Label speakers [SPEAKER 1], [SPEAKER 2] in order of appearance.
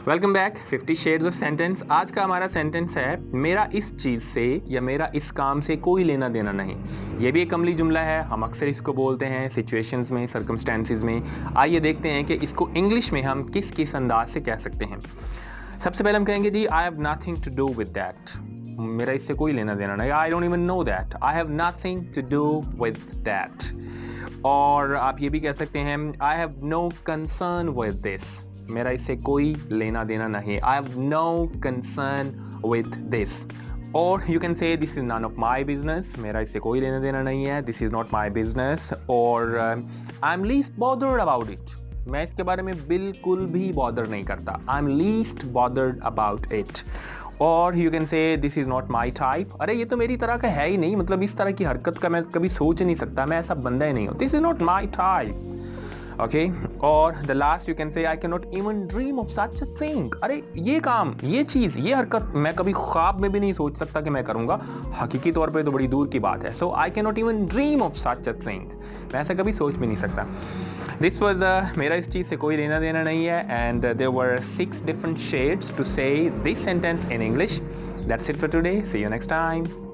[SPEAKER 1] Welcome back 50 shades of sentence. आज का हमारा सेंटेंस है मेरा इस चीज़ से या मेरा इस काम से कोई लेना देना नहीं। ये भी एक अमली जुमला है, हम अक्सर इसको बोलते हैं सिचुएशंस में, सर्कमस्टेंसेस में। आइए देखते हैं कि इसको इंग्लिश में हम किस किस अंदाज से कह सकते हैं। सबसे पहले हम कहेंगे जी I have nothing to do with that. मेरा इससे कोई लेना देना नहीं। I don't even know that. I have nothing to do with that. और आप ये भी कह सकते हैं I have no concern with this. मेरा इससे कोई लेना देना नहीं। I have no concern with this. और you can say this is none of my business. मेरा इससे कोई लेना देना नहीं है। This is not my business. और I am least bothered about it. मैं इसके बारे में बिल्कुल भी बॉदर नहीं करता। I am least bothered about it. और you can say this is not my type. अरे ये तो मेरी तरह का है ही नहीं, मतलब इस तरह की हरकत का मैं कभी सोच नहीं सकता, मैं ऐसा बंदा ही नहीं हूँ। This is not my type. Okay. और the last you can say I can not even dream of such a thing. अरे ये काम, ये चीज़, ये हरकत मैं कभी ख्वाब में भी नहीं सोच सकता कि मैं करूँगा। हकीकी तौर पे तो बड़ी दूर की बात है। So I can not even dream of such a thing. मैं ऐसा कभी सोच भी नहीं सकता। दिस वॉज मेरा इस चीज़ से कोई लेना देना नहीं है। And there were 6 different shades to say this sentence in English. That's it for today. See you next time.